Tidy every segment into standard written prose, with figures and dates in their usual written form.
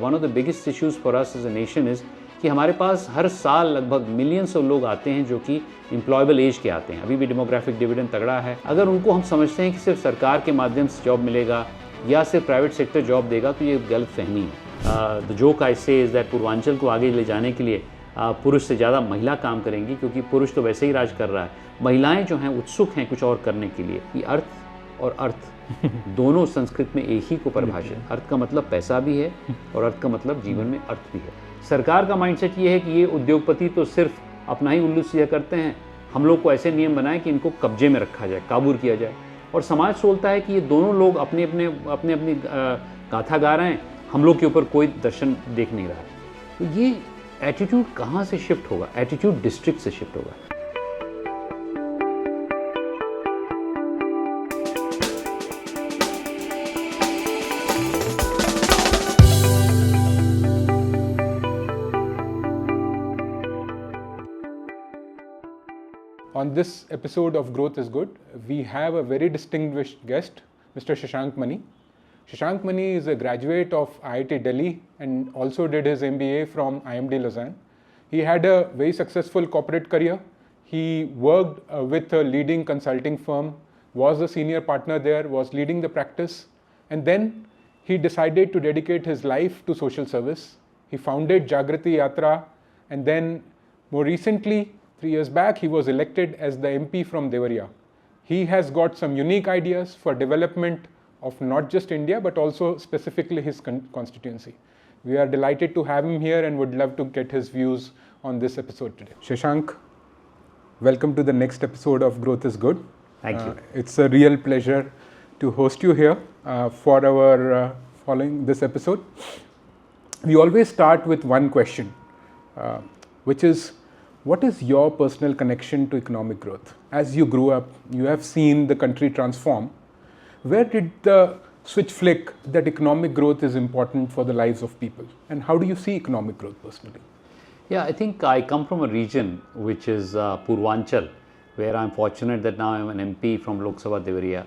One of the biggest issues for us as a nation is कि हमारे पास हर साल लगभग मिलियंस ऑफ लोग आते हैं जो कि एम्प्लॉयबल एज के आते हैं। अभी भी डेमोग्राफिक डिविडेंड तगड़ा है। अगर उनको हम समझते हैं कि सिर्फ सरकार के माध्यम से जॉब मिलेगा या सिर्फ प्राइवेट सेक्टर जॉब देगा, तो ये गलत फहमी है। द जोक आई से इज़ दैट पूर्वांचल को आगे ले जाने के लिए पुरुष से ज़्यादा महिला काम करेंगी, क्योंकि पुरुष तो वैसे ही राज कर रहा है। महिलाएं जो हैं उत्सुक हैं कुछ और करने के लिए। ये अर्थ और अर्थ दोनों संस्कृत में एक ही को परिभाषित। अर्थ का मतलब पैसा भी है और अर्थ का मतलब जीवन में अर्थ भी है। सरकार का माइंडसेट ये है कि ये उद्योगपति तो सिर्फ अपना ही उल्लू सिया करते हैं, हम लोग को ऐसे नियम बनाएं कि इनको कब्जे में रखा जाए, काबू किया जाए। और समाज सोचता है कि ये दोनों लोग अपनी गाथा गा रहे हैं, हम लोग के ऊपर कोई दर्शन देख नहीं रहा है। तो ये एटीट्यूड कहाँ से शिफ्ट होगा? एटीट्यूड डिस्ट्रिक्ट से शिफ्ट होगा। On this episode of Growth is Good, we have a very distinguished guest, Mr. Shashank Mani. Shashank Mani is a graduate of IIT Delhi and also did his MBA from IMD Lausanne. He had a very successful corporate career. He worked with a leading consulting firm, was a senior partner there, was leading the practice, and then he decided to dedicate his life to social service. He founded Jagrati Yatra, and then more recently, 3 years back, he was elected as the MP from Devariya. He has got some unique ideas for development of not just India, but also specifically his constituency. We are delighted to have him here and would love to get his views on this episode today. Shashank, welcome to the next episode of Growth is Good. Thank you. It's a real pleasure to host you here for our following this episode. We always start with one question, which is, what is your personal connection to economic growth? As you grew up, you have seen the country transform. Where did the switch flick that economic growth is important for the lives of people? And how do you see economic growth personally? Yeah, I think I come from a region which is Purvanchal, where I'm fortunate that now I'm an MP from Lok Sabha Devariya.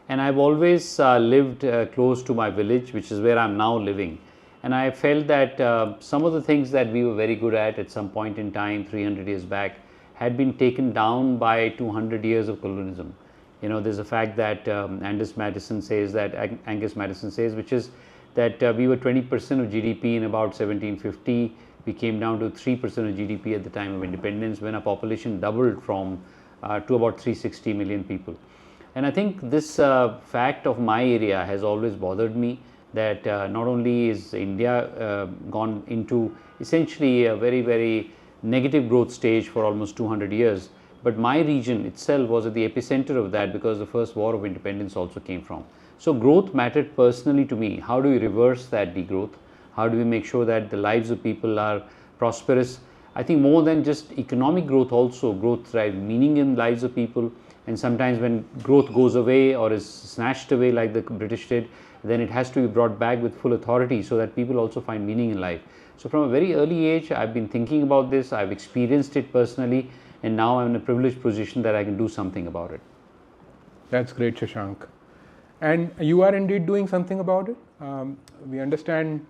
And I've always lived close to my village, which is where I'm now living. And I felt that some of the things that we were very good at some point in time, 300 years back, had been taken down by 200 years of colonialism. You know, there's a fact that Angus Maddison says, which is that we were 20% of GDP in about 1750. We came down to 3% of GDP at the time of independence, when our population doubled from to about 360 million people. And I think this fact of my area has always bothered me, that not only is India gone into essentially a very, very negative growth stage for almost 200 years, but my region itself was at the epicenter of that, because the first war of independence also came from. So growth mattered personally to me. How do we reverse that degrowth? How do we make sure that the lives of people are prosperous? I think more than just economic growth, also growth drives meaning in lives of people. And sometimes when growth goes away or is snatched away like the British did, then it has to be brought back with full authority, so that people also find meaning in life. So from a very early age, I've been thinking about this, I've experienced it personally, and now I'm in a privileged position that I can do something about it. That's great, Shashank. And you are indeed doing something about it. We understand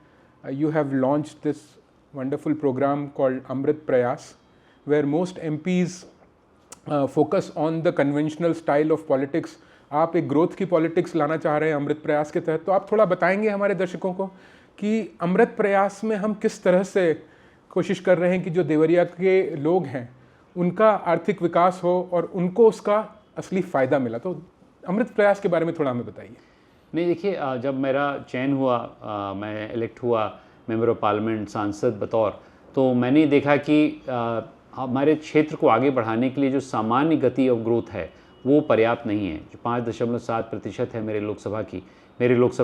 you have launched this wonderful program called Amrit Prayas, where most MPs focus on the conventional style of politics. आप एक growth की politics लाना चाह रहे हैं अमृत प्रयास के तहत, तो आप थोड़ा बताएंगे हमारे दर्शकों को कि अमृत प्रयास में हम किस तरह से कोशिश कर रहे हैं कि जो देवरिया के लोग हैं उनका आर्थिक विकास हो और उनको उसका असली फ़ायदा मिला। तो अमृत प्रयास के बारे में थोड़ा हमें बताइए। नहीं, देखिए, जब मेरा चयन हुआ, मैं इलेक्ट हुआ मेंबर ऑफ पार्लियामेंट, सांसद बतौर, तो मैंने देखा कि हमारे क्षेत्र को आगे बढ़ाने के लिए जो सामान्य गति ऑफ ग्रोथ है वो पर्याप्त नहीं है। जो 5.7% है मेरे लोकसभा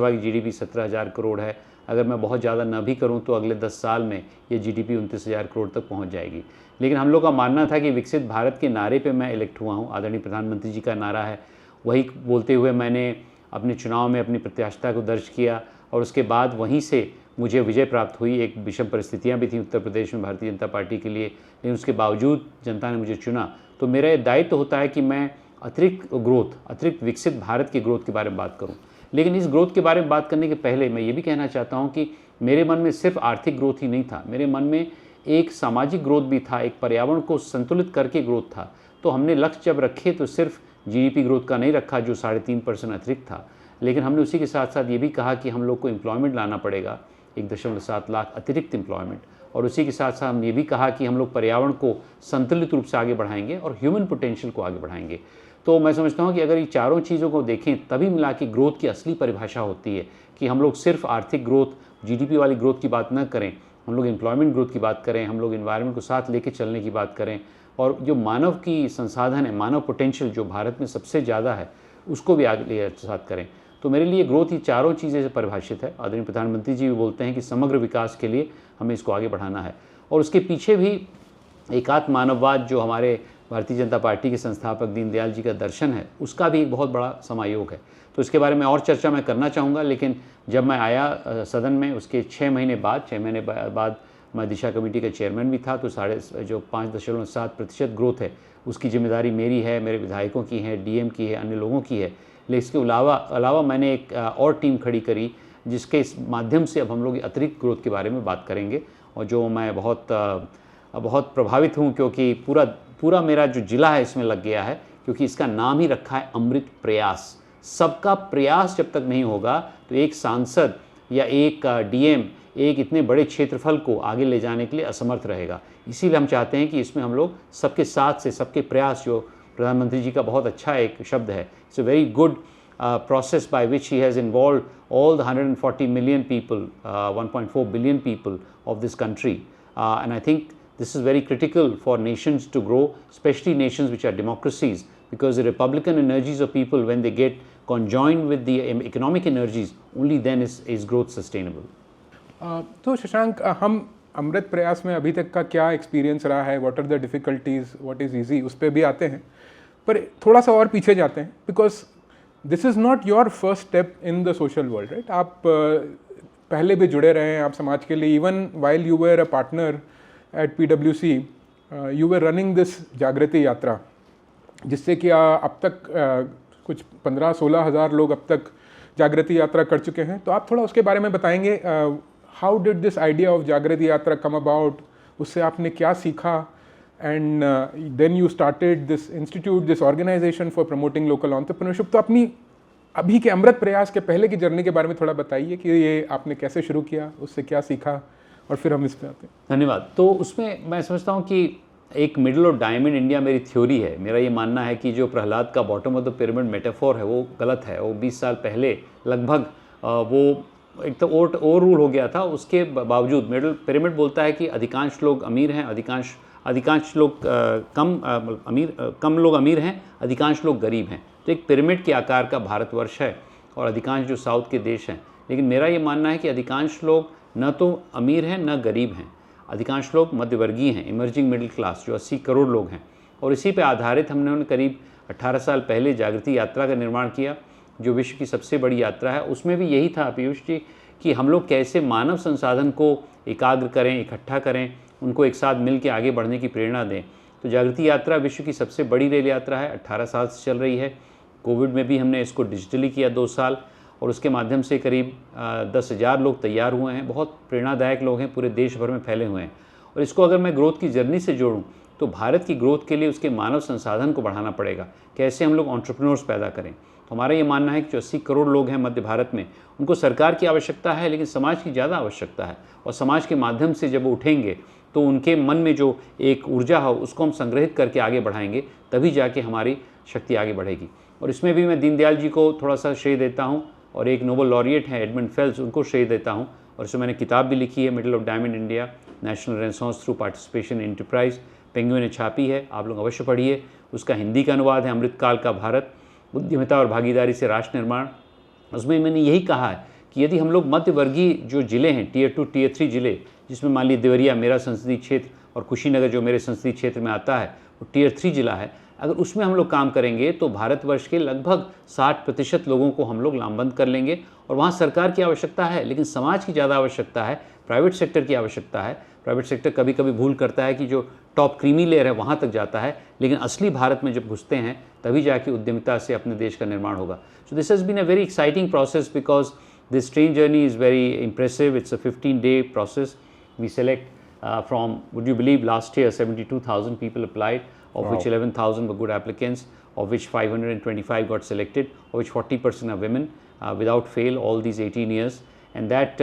की जीडीपी 17,000 करोड़ है। अगर मैं बहुत ज़्यादा न भी करूं तो अगले 10 साल में ये जीडीपी 29,000 करोड़ तक पहुंच जाएगी। लेकिन हम लोग का मानना था कि विकसित भारत के नारे पे मैं इलेक्ट हुआ हूं, आदरणीय प्रधानमंत्री जी का नारा है, वही बोलते हुए मैंने अपने चुनाव में अपनी प्रत्याशिता को दर्ज किया और उसके बाद वहीं से मुझे विजय प्राप्त हुई। एक विषम परिस्थितियाँ भी थी उत्तर प्रदेश में भारतीय जनता पार्टी के लिए, लेकिन उसके बावजूद जनता ने मुझे चुना। तो मेरा ये दायित्व होता है कि मैं अतिरिक्त विकसित भारत की ग्रोथ के बारे में बात करूं। लेकिन इस ग्रोथ के बारे में बात करने के पहले मैं ये भी कहना चाहता हूं कि मेरे मन में सिर्फ आर्थिक ग्रोथ ही नहीं था, मेरे मन में एक सामाजिक ग्रोथ भी था, एक पर्यावरण को संतुलित करके ग्रोथ था। तो हमने लक्ष्य जब रखे तो सिर्फ जीडीपी ग्रोथ का नहीं रखा जो 3.5% अतिरिक्त था, लेकिन हमने उसी के साथ साथ ये भी कहा कि हम लोग को एम्प्लॉयमेंट लाना पड़ेगा, 1.7 लाख अतिरिक्त एम्प्लॉयमेंट, और उसी के साथ साथ हम ये भी कहा कि हम लोग पर्यावरण को संतुलित रूप से आगे बढ़ाएंगे और ह्यूमन पोटेंशियल को आगे बढ़ाएंगे। तो मैं समझता हूँ कि अगर ये चारों चीज़ों को देखें तभी मिला के ग्रोथ की असली परिभाषा होती है कि हम लोग सिर्फ आर्थिक ग्रोथ, जीडीपी वाली ग्रोथ की बात न करें, हम लोग एम्प्लॉयमेंट ग्रोथ की बात करें, हम लोग एनवायरनमेंट को साथ लेके चलने की बात करें, और जो मानव की संसाधन है, मानव पोटेंशियल जो भारत में सबसे ज़्यादा है, उसको भी आगे साथ करें। तो मेरे लिए ग्रोथ ही चारों चीज़ें से परिभाषित है। आदरणीय प्रधानमंत्री जी भी बोलते हैं कि समग्र विकास के लिए हमें इसको आगे बढ़ाना है, और उसके पीछे भी एकात्म मानववाद जो हमारे भारतीय जनता पार्टी के संस्थापक दीनदयाल जी का दर्शन है, उसका भी एक बहुत बड़ा समायोग है। तो इसके बारे में और चर्चा मैं करना चाहूँगा, लेकिन जब मैं आया सदन में उसके 6 महीने बाद मैं दिशा कमेटी का चेयरमैन भी था, तो 5.7% ग्रोथ है उसकी जिम्मेदारी मेरी है, मेरे विधायकों की है, डीएम की है, अन्य लोगों की है। लेकिन इसके अलावा मैंने एक और टीम खड़ी करी जिसके इस माध्यम से अब हम लोग अतिरिक्त ग्रोथ के बारे में बात करेंगे, और जो मैं बहुत प्रभावित हूँ क्योंकि पूरा मेरा जो जिला है इसमें लग गया है, क्योंकि इसका नाम ही रखा है अमृत प्रयास। सबका प्रयास जब तक नहीं होगा तो एक सांसद या एक डीएम एक इतने बड़े क्षेत्रफल को आगे ले जाने के लिए असमर्थ रहेगा। इसीलिए हम चाहते हैं कि इसमें हम लोग सबके साथ से सबके प्रयास, जो प्रधानमंत्री जी का बहुत अच्छा एक शब्द है, it's a very good process by which he has involved all the 140 million people, 1.4 billion people of this country, and I think this is very critical for nations to grow, especially nations which are democracies, because the republican energies of people, when they get conjoined with the economic energies, only then is growth sustainable. तो शशांक, हम अमृत प्रयास में अभी तक का क्या experience रहा है, what are the difficulties, what is easy, उस पर भी आते हैं, पर थोड़ा सा और पीछे जाते हैं, because this is not your first step in the social world, right? आप पहले भी जुड़े रहे हैं आप समाज के लिए, even while you were a partner eight PwC, you were running this जागृति यात्रा, जिससे कि अब तक कुछ 15-16 हज़ार लोग अब तक जागृति यात्रा कर चुके हैं। तो आप थोड़ा उसके बारे में बताएंगे, how did this idea of Jagriti Yatra come about, उससे आपने क्या सीखा, and then you started this institute, this organisation for promoting local entrepreneurship. तो अपनी अभी के अमृत प्रयास के पहले की जर्नी के बारे में थोड़ा बताइए कि ये आपने कैसे शुरू किया, उससे क्या सीखा, और फिर हम इस पर आते हैं। धन्यवाद। तो उसमें मैं समझता हूँ कि एक मिडल ऑफ डायमंड इंडिया मेरी थ्योरी है। मेरा ये मानना है कि जो प्रहलाद का bottom of the pyramid metaphor है वो गलत है। वो 20 साल पहले लगभग वो एक तो ओवर रूल हो गया था। उसके बावजूद मिडल पिरामिड बोलता है कि अधिकांश लोग अमीर हैं, अधिकांश लोग कम लोग अमीर हैं, अधिकांश लोग गरीब हैं। तो एक पिरामिड के आकार का भारतवर्ष है और अधिकांश जो साउथ के देश हैं। लेकिन मेरा ये मानना है कि अधिकांश लोग न तो अमीर हैं न गरीब हैं, अधिकांश लोग मध्यवर्गीय हैं, इमर्जिंग मिडिल क्लास, जो 80 करोड़ लोग हैं। और इसी पे आधारित हमने करीब 18 साल पहले जागृति यात्रा का निर्माण किया, जो विश्व की सबसे बड़ी यात्रा है। उसमें भी यही था पीयूष जी कि हम लोग कैसे मानव संसाधन को एकाग्र करें, इकट्ठा करें, उनको एक साथ मिल के आगे बढ़ने की प्रेरणा दें। तो जागृति यात्रा विश्व की सबसे बड़ी रेल यात्रा है, 18 साल से चल रही है। कोविड में भी हमने इसको डिजिटली किया 2 साल, और उसके माध्यम से करीब 10,000 लोग तैयार हुए हैं। बहुत प्रेरणादायक लोग हैं, पूरे देश भर में फैले हुए हैं। और इसको अगर मैं ग्रोथ की जर्नी से जोड़ूं तो भारत की ग्रोथ के लिए उसके मानव संसाधन को बढ़ाना पड़ेगा। कैसे हम लोग एंटरप्रेन्योर्स पैदा करें। तो हमारा ये मानना है कि जो 80 करोड़ लोग हैं मध्य भारत में, उनको सरकार की आवश्यकता है, लेकिन समाज की ज़्यादा आवश्यकता है। और समाज के माध्यम से जब वो उठेंगे तो उनके मन में जो एक ऊर्जा हो उसको हम संग्रहित करके आगे बढ़ाएंगे, तभी जाके हमारी शक्ति आगे बढ़ेगी। और इसमें भी मैं दीनदयाल जी को थोड़ा सा श्रेय देता हूँ, और एक नोबल लॉरिएट हैं एडमंड फेल्स, उनको श्रेय देता हूँ। और इसमें मैंने किताब भी लिखी है, middle of diamond India, national renaissance through participation in enterprise, penguin ने छापी है, आप लोग अवश्य पढ़िए। उसका हिंदी का अनुवाद है अमृतकाल का भारत, उद्यमिता और भागीदारी से राष्ट्र निर्माण। उसमें मैंने यही कहा है कि यदि हम लोग मध्यवर्गीय जो ज़िले हैं, Tier 2 Tier 3 ज़िले, जिसमें मान लीजिए देवरिया मेरा संसदीय क्षेत्र और कुशीनगर जो मेरे संसदीय क्षेत्र में आता है वो Tier 3 ज़िला है, अगर उसमें हम लोग काम करेंगे तो भारतवर्ष के लगभग 60% लोगों को हम लोग लामबंद कर लेंगे। और वहाँ सरकार की आवश्यकता है, लेकिन समाज की ज़्यादा आवश्यकता है, प्राइवेट सेक्टर की आवश्यकता है। प्राइवेट सेक्टर कभी कभी भूल करता है कि जो टॉप क्रीमी लेयर है वहाँ तक जाता है, लेकिन असली भारत में जब घुसते हैं तभी जाके उद्यमिता से अपने देश का निर्माण होगा। So this has been a very exciting process, because This train journey is very impressive. It's a 15-day process. We select from, would you believe, last year 72,000 people applied, of which 11,000 were good applicants, of which 525 got selected, of which 40% are women, without fail, all these 18 years. And that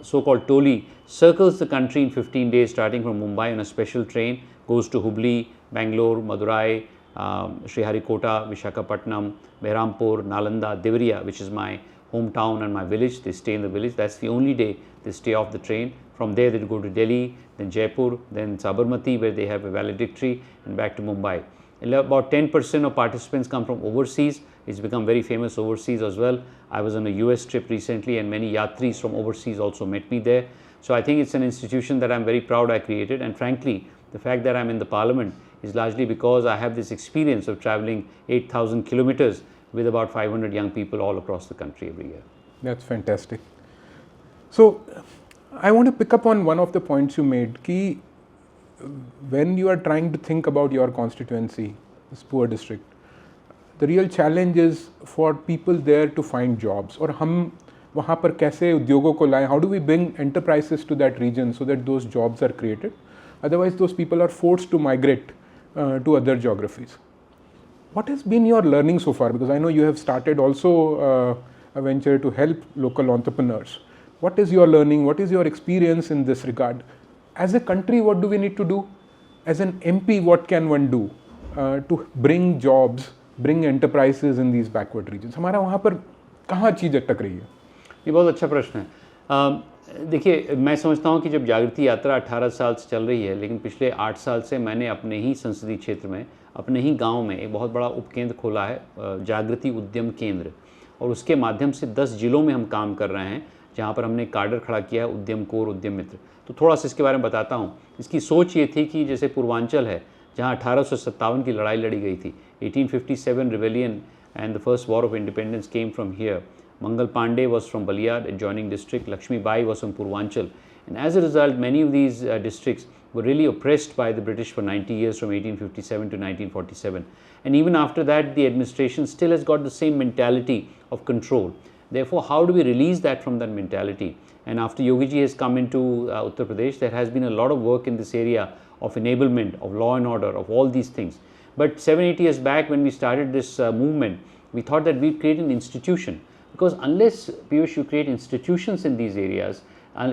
so-called Toli circles the country in 15 days, starting from Mumbai on a special train, goes to Hubli, Bangalore, Madurai, Sriharikota, Visakhapatnam, Behrampur, Nalanda, Devariya, which is my hometown and my village. They stay in the village. That's the only day they stay off the train. From there they go to Delhi, then Jaipur, then Sabarmati, where they have a valedictory, and back to Mumbai. About 10% of participants come from overseas. It's become very famous overseas as well. I was on a US trip recently, and many yatris from overseas also met me there. So I think it's an institution that I'm very proud I created, and frankly, the fact that I'm in the parliament is largely because I have this experience of traveling 8,000 kilometers with about 500 young people all across the country every year. That's fantastic. So I want to pick up on one of the points you made, ki when you are trying to think about your constituency, this poor district, the real challenge is for people there to find jobs. और हम वहाँ पर कैसे उद्योगों को लाएं? How do we bring enterprises to that region so that those jobs are created? Otherwise, those people are forced to migrate to other geographies. What has been your learning so far? Because I know you have started also a venture to help local entrepreneurs. What is your learning? What is your experience in this regard? As a country, what do we need to do? As an MP, what can one do to bring jobs, bring enterprises in these backward regions? हमारा वहाँ पर कहाँ चीज़ अटक रही है? ये बहुत अच्छा प्रश्न है। देखिए, मैं समझता हूँ कि जब जागृति यात्रा 18 साल से चल रही है, लेकिन पिछले 8 साल से मैंने अपने ही संसदीय क्षेत्र में, अपने ही गांव में एक बहुत बड़ा उपकेंद्र खोला है, जागृति उद्यम केंद्र, और उसके माध्यम से 10 जिलों में हम काम कर रहे हैं, जहाँ पर हमने काडर खड़ा किया है उद्यम कोर, उद्यम मित्र। तो थोड़ा सा इसके बारे में बताता हूँ। इसकी सोच ये थी कि जैसे पूर्वांचल है, जहाँ 1857 की लड़ाई लड़ी गई थी, 1857 rebellion and the first war of independence came from here. Mangal Pandey was from Baliyad, adjoining district. Lakshmi Bai was from Purvanchal. And as a result, many of these districts were really oppressed by the British for 90 years, from 1857 to 1947. And even after that, the administration still has got the same mentality of control. Therefore, how do we release that from that mentality? And after Yogi ji has come into Uttar Pradesh, there has been a lot of work in this area of enablement, of law and order, of all these things. But 7-8 years back, when we started this movement, we thought that we'd create an institution. Because unless, Piyush, you create institutions in these areas,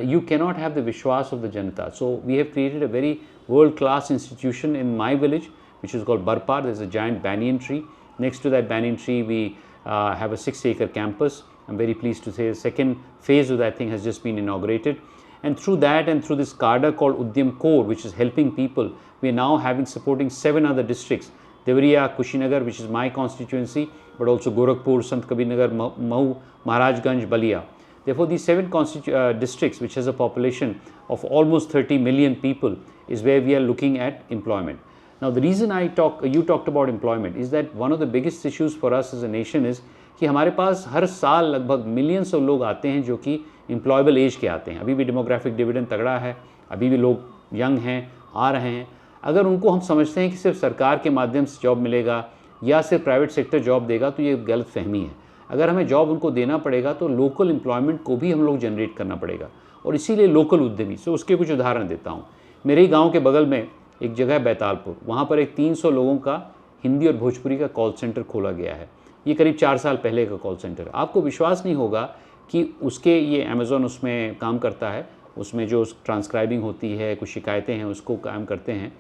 you cannot have the Vishwas of the Janata. So we have created a very world-class institution in my village, which is called Barpar. There's a giant banyan tree. Next to that banyan tree, we have a 6-acre campus. I'm very pleased to say the second phase of that thing has just been inaugurated. And through that and through this cadre called Udyam Core, which is helping people, we are now supporting 7 other districts. Devariya, Kushinagar, which is my constituency, but also Gorakhpur, Sant Kabirnagar, Mahu, Maharajganj, Baliya. Therefore, these 7 districts, which has a population of almost 30 million people, is where we are looking at employment. Now, the reason you talked about employment is that one of the biggest issues for us as a nation is कि हमारे पास हर साल लगभग millions of लोग आते हैं जो कि employable as के आते हैं। अभी भी डेमोग्राफिक डिविडेंड तगड़ा है, अभी भी लोग यंग हैं, आ रहे हैं। अगर उनको हम समझते हैं कि सिर्फ सरकार के माध्यम से जॉब मिलेगा या सिर्फ प्राइवेट सेक्टर जॉब देगा, तो ये गलत फहमी है। अगर हमें जॉब उनको देना पड़ेगा तो लोकल एम्प्लॉयमेंट को भी हम लोग जनरेट करना पड़ेगा, और इसीलिए लोकल उद्यमी। सो उसके कुछ उदाहरण देता हूँ। मेरे ही गाँव के बगल में एक जगह है बैतालपुर, वहाँ पर एक 300 लोगों का हिंदी और भोजपुरी का कॉल सेंटर खोला गया है। ये करीब 4 साल पहले का कॉल सेंटर है। आपको विश्वास नहीं होगा कि उसके ये अमेज़ॉन उसमें काम करता है, उसमें जो ट्रांसक्राइबिंग होती है, कुछ शिकायतें हैं, उसको काम करते हैं।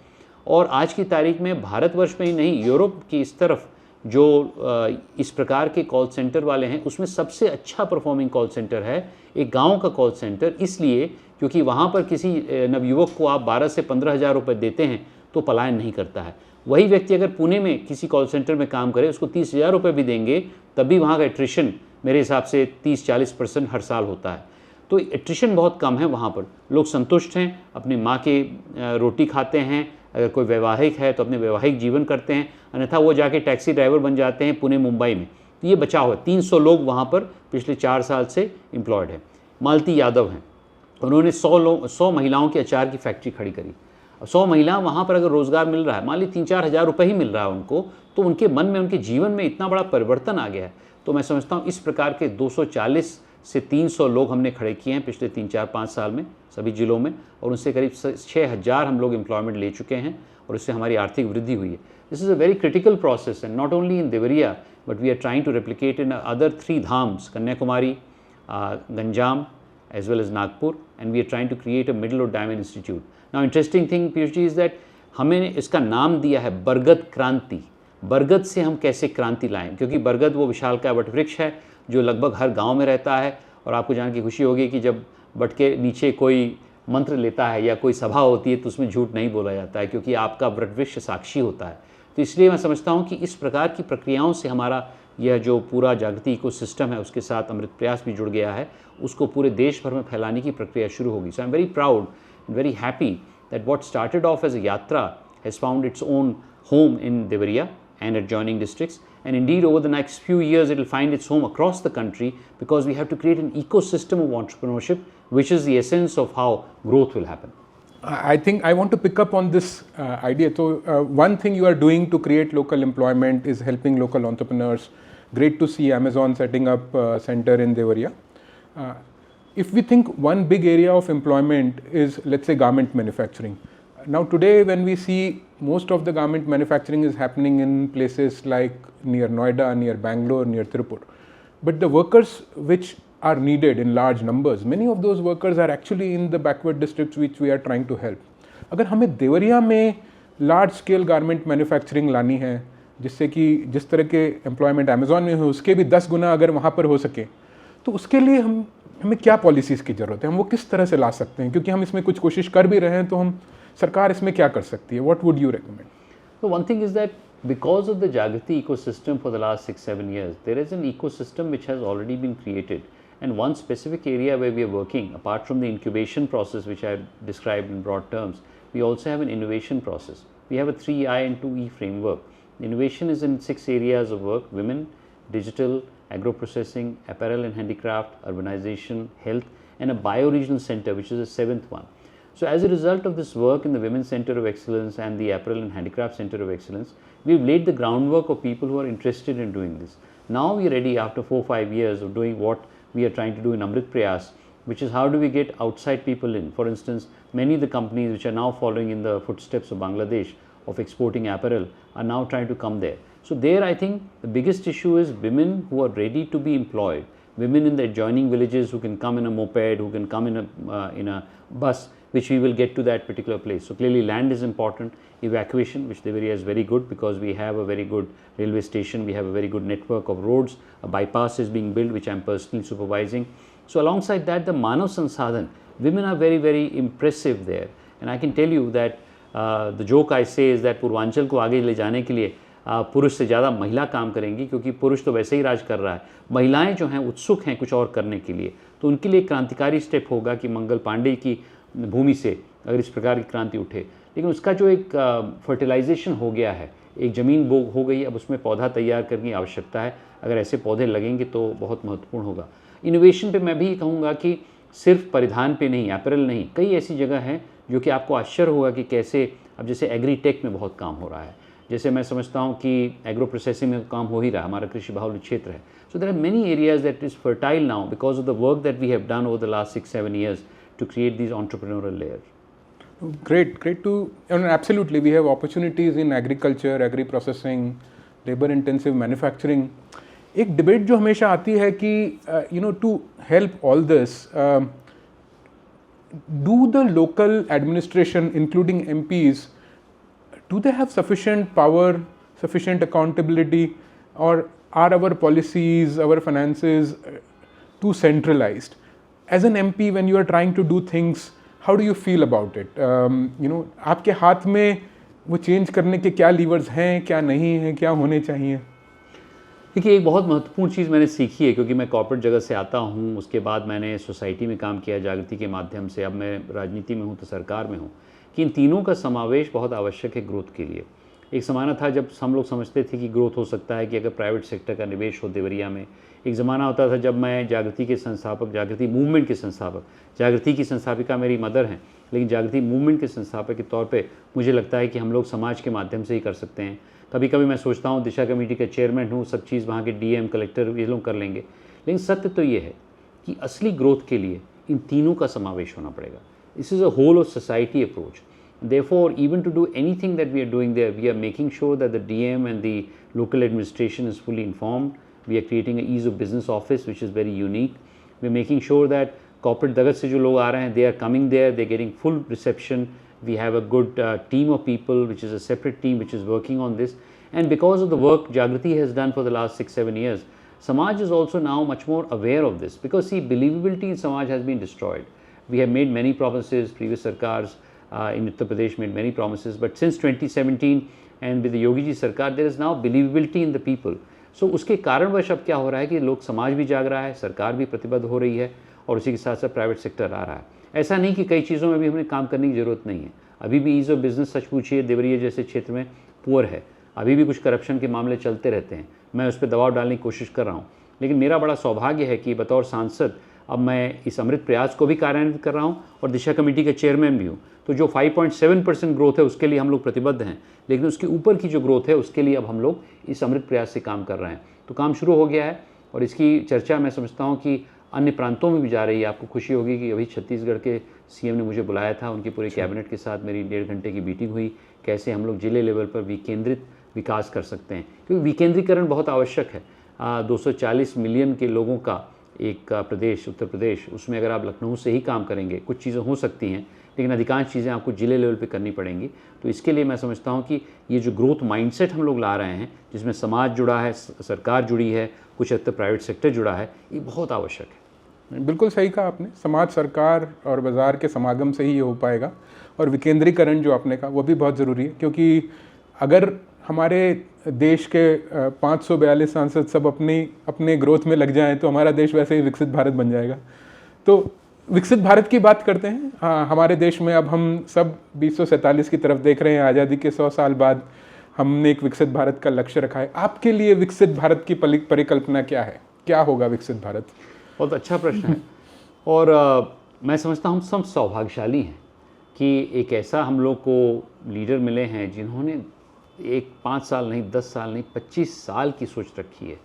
और आज की तारीख में भारतवर्ष में ही नहीं, यूरोप की इस तरफ जो इस प्रकार के कॉल सेंटर वाले हैं, उसमें सबसे अच्छा परफॉर्मिंग कॉल सेंटर है एक गांव का कॉल सेंटर। इसलिए क्योंकि वहाँ पर किसी नवयुवक को आप 12 से 15 हज़ार रुपये देते हैं तो पलायन नहीं करता है। वही व्यक्ति अगर पुणे में किसी कॉल सेंटर में काम करे, उसको 30,000 रुपये भी देंगे, तब भी वहाँ का एट्रिशन मेरे हिसाब से 30-40% हर साल होता है। तो एट्रिशन बहुत कम है वहाँ पर। लोग संतुष्ट हैं, अपनी माँ के रोटी खाते हैं, अगर कोई वैवाहिक है तो अपने वैवाहिक जीवन करते हैं, अन्यथा वो जाके टैक्सी ड्राइवर बन जाते हैं पुणे मुंबई में। तो ये बचाव है। 300 लोग वहाँ पर पिछले 4 साल से एम्प्लॉयड हैं। मालती यादव हैं, उन्होंने 100 महिलाओं की अचार की फैक्ट्री खड़ी करी। 100 महिला वहाँ पर अगर रोज़गार मिल रहा है, मान ली 3-4 हज़ार रुपये ही मिल रहा है उनको, तो उनके मन में, उनके जीवन में इतना बड़ा परिवर्तन आ गया है। तो मैं समझता हूँ इस प्रकार के 240 से 300 लोग हमने खड़े किए हैं पिछले 3-4-5 साल में सभी जिलों में, और उनसे करीब 6000 हम लोग एम्प्लॉयमेंट ले चुके हैं, और इससे हमारी आर्थिक वृद्धि हुई है। This is a very critical process, and not only in Deoria but we are trying to replicate in other 3 dhams, Kanyakumari, Ganjam as well as Nagpur, and we are trying to create a middle of diamond institute. Now interesting thing Piyush ji is that हमें इसका नाम दिया है बरगद क्रांति। बरगद से हम कैसे क्रांति लाएं, क्योंकि बरगद वो विशालकाय वटवृक्ष है जो लगभग हर गांव में रहता है, और आपको जान की खुशी होगी कि जब बट के नीचे कोई मंत्र लेता है या कोई सभा होती है तो उसमें झूठ नहीं बोला जाता है, क्योंकि आपका वटवृक्ष साक्षी होता है। तो इसलिए मैं समझता हूँ कि इस प्रकार की प्रक्रियाओं से हमारा यह जो पूरा जागृति इकोसिस्टम है उसके साथ अमृत प्रयास भी जुड़ गया है, उसको पूरे देश भर में फैलाने की प्रक्रिया शुरू होगी। So I am very proud and very happy that what started off as a yatra has found its own home in Deoria and adjoining districts, and indeed over the next few years it will find its home across the country, because we have to create an ecosystem of entrepreneurship, which is the essence of how growth will happen. I think I want to pick up on this idea. So one thing you are doing to create local employment is helping local entrepreneurs. Great to see Amazon setting up a center in Devariya. If we think one big area of employment is, let's say, garment manufacturing. Now today when we see most of the garment manufacturing is happening in places like near Noida, near Bangalore, near Tirupur. But the workers which are needed in large numbers, many of those workers are actually in the backward districts which we are trying to help. अगर हमें देवरिया में large scale garment manufacturing लानी है, जिससे कि जिस तरह के एम्प्लॉयमेंट अमेजोन में हो उसके भी 10 गुना अगर वहाँ पर हो सके, तो उसके लिए हमें क्या पॉलिसीज़ की ज़रूरत है, हम वो किस तरह से ला सकते हैं, क्योंकि हम इसमें कुछ कोशिश कर भी रहे हैं, तो हम सरकार इसमें क्या कर सकती है? What would you recommend? So one thing is that because of the Jagriti ecosystem for the last 6-7 years, there is an ecosystem which has already been created, and one specific area where we are working, apart from the incubation process which I described in broad terms, we also have an innovation process. We have a 3I and 2E framework. Innovation is in 6 areas of work: women, digital, agro-processing, apparel and handicraft, urbanization, health, and a bioregional center, which is the 7th one. So as a result of this work in the Women's Center of Excellence and the Apparel and Handicraft Center of Excellence, we've laid the groundwork of people who are interested in doing this. Now we are ready after 4-5 years of doing what we are trying to do in Amrit Prayas, which is how do we get outside people in. For instance, many of the companies which are now following in the footsteps of Bangladesh of exporting apparel are now trying to come there. So there I think the biggest issue is women who are ready to be employed, women in the adjoining villages who can come in a moped, who can come in a bus, which we will get to that particular place. So clearly land is important, evacuation, which Devariya is very good because we have a very good railway station, we have a very good network of roads, a bypass is being built which I am personally supervising. So alongside that, the Manav Sansadhan, women are very, very impressive there, and I can tell you that the joke I say is that Purvanchal को आगे ले जाने के लिए पुरुष से ज़्यादा महिला काम करेंगी, क्योंकि पुरुष तो वैसे ही राज कर रहा है, महिलाएं जो हैं उत्सुक हैं कुछ और करने के लिए, तो उनके लिए क्रांतिकारी स्टेप होगा कि मंगल पांडे की भूमि से अगर इस प्रकार की क्रांति उठे। लेकिन उसका जो एक फर्टिलाइजेशन हो गया है, एक ज़मीन बो हो गई, अब उसमें पौधा तैयार करने की आवश्यकता है, अगर ऐसे पौधे लगेंगे तो बहुत महत्वपूर्ण होगा। इनोवेशन पे मैं भी कहूँगा कि सिर्फ परिधान पे नहीं, एपरल नहीं, कई ऐसी जगह हैं जो कि आपको आश्चर्य होगा कि कैसे, अब जैसे एग्रीटेक में बहुत काम हो रहा है, जैसे मैं समझता हूँ कि एग्रो प्रोसेसिंग में काम हो ही रहा है, हमारा कृषि बाहुल्य क्षेत्र है। So there are many areas that is fertile now because of the work that we have done over the last 6-7 years to create these entrepreneurial layers. Great to, and absolutely we have opportunities in agriculture, agri-processing, labor-intensive manufacturing. एक debate जो हमेशा आती है कि to help all this, do the local administration, including MPs, do they have sufficient power, sufficient accountability, or are our policies, our finances too centralized? As an MP, when you are trying to do things, how do you feel about it? आपके हाथ में वो change करने के क्या levers हैं, क्या नहीं हैं, क्या होने चाहिए? देखिए, एक बहुत महत्वपूर्ण चीज़ मैंने सीखी है, क्योंकि मैं कॉर्पोरेट जगत से आता हूँ, उसके बाद मैंने सोसाइटी में काम किया जागृति के माध्यम से, अब मैं राजनीति में हूँ तो सरकार में हूँ, कि इन तीनों का समावेश बहुत आवश्यक है ग्रोथ के लिए। एक ज़माना था जब हम लोग समझते थे कि ग्रोथ हो सकता है कि अगर प्राइवेट सेक्टर का निवेश हो देवरिया में। एक ज़माना होता था जब मैं जागृति के संस्थापक, जागृति मूवमेंट के संस्थापक, जागृति की संस्थापिका मेरी मदर हैं, लेकिन जागृति मूवमेंट के संस्थापक के तौर पे मुझे लगता है कि हम लोग समाज के माध्यम से ही कर सकते हैं। कभी कभी मैं सोचता हूँ दिशा कमेटी का चेयरमैन हूँ, सब चीज़ वहाँ के DM, कलेक्टर ये लोग कर लेंगे, लेकिन सत्य तो ये है कि असली ग्रोथ के लिए इन तीनों का समावेश होना पड़ेगा. This is a whole of society approach. Therefore, even to do anything that we are doing there, we are making sure that the DM and the local administration is fully informed. We are creating an ease of business office, which is very unique. We are making sure that corporate dagat se jo log aa rahe hain, they are coming there, they are getting full reception. We have a good team of people, which is a separate team, which is working on this. And because of the work Jagriti has done for the last 6-7 years, Samaj is also now much more aware of this. Because see, believability in Samaj has been destroyed. We have made many promises, previous sarkars in Uttar Pradesh made many promises, but since 2017 and with the Yogi Ji Sarkar, there is now believability in the people. So उसके कारणवश अब क्या हो रहा है कि लोग समाज भी जाग रहा है, सरकार भी प्रतिबद्ध हो रही है और उसी के साथ साथ प्राइवेट सेक्टर आ रहा है. ऐसा नहीं कि कई चीज़ों में भी हमें काम करने की ज़रूरत नहीं है. अभी भी ईज़ ऑफ बिजनेस सच पूछिए देवरिया जैसे क्षेत्र में पुअर है, अभी भी कुछ करप्शन के मामले चलते रहते हैं. मैं उस पर दबाव डालने की कोशिश कर रहा हूँ, लेकिन मेरा बड़ा सौभाग्य है कि बतौर सांसद अब मैं इस अमृत प्रयास को भी कार्यान्वित कर रहा हूँ और दिशा कमेटी के चेयरमैन भी हूँ. तो जो 5.7% ग्रोथ है उसके लिए हम लोग प्रतिबद्ध हैं, लेकिन उसके ऊपर की जो ग्रोथ है उसके लिए अब हम लोग इस अमृत प्रयास से काम कर रहे हैं. तो काम शुरू हो गया है और इसकी चर्चा मैं समझता हूँ कि अन्य प्रांतों में भी जा रही है. आपको खुशी होगी कि अभी छत्तीसगढ़ के सीएम ने मुझे बुलाया था, उनकी पूरे कैबिनेट के साथ मेरी 1.5 घंटे की मीटिंग हुई, कैसे हम लोग जिले लेवल पर विकेंद्रित विकास कर सकते हैं, क्योंकि विकेंद्रीकरण बहुत आवश्यक है. 240 मिलियन के लोगों का एक प्रदेश उत्तर प्रदेश, उसमें अगर आप लखनऊ से ही काम करेंगे कुछ चीज़ें हो सकती हैं, लेकिन अधिकांश चीज़ें आपको जिले लेवल पे करनी पड़ेंगी. तो इसके लिए मैं समझता हूँ कि ये जो ग्रोथ माइंडसेट हम लोग ला रहे हैं, जिसमें समाज जुड़ा है, सरकार जुड़ी है, कुछ हद तक प्राइवेट सेक्टर जुड़ा है, ये बहुत आवश्यक है. बिल्कुल सही कहा आपने. समाज, सरकार और बाज़ार के समागम से ही ये हो पाएगा. और विकेंद्रीकरण जो आपने कहा वो भी बहुत ज़रूरी है, क्योंकि अगर हमारे देश के 542 सांसद सब अपने ग्रोथ में लग जाएं तो हमारा देश वैसे ही विकसित भारत बन जाएगा. तो विकसित भारत की बात करते हैं. हाँ, हमारे देश में अब हम सब 2047 की तरफ देख रहे हैं. आज़ादी के 100 साल बाद हमने एक विकसित भारत का लक्ष्य रखा है. आपके लिए विकसित भारत की परिकल्पना क्या है? क्या होगा विकसित भारत? बहुत अच्छा प्रश्न है. और मैं समझता हूँ हम सब सौभाग्यशाली हैं कि एक ऐसा हम लोग को लीडर मिले हैं जिन्होंने एक 5 साल नहीं, 10 साल नहीं, 25 साल की सोच रखी है.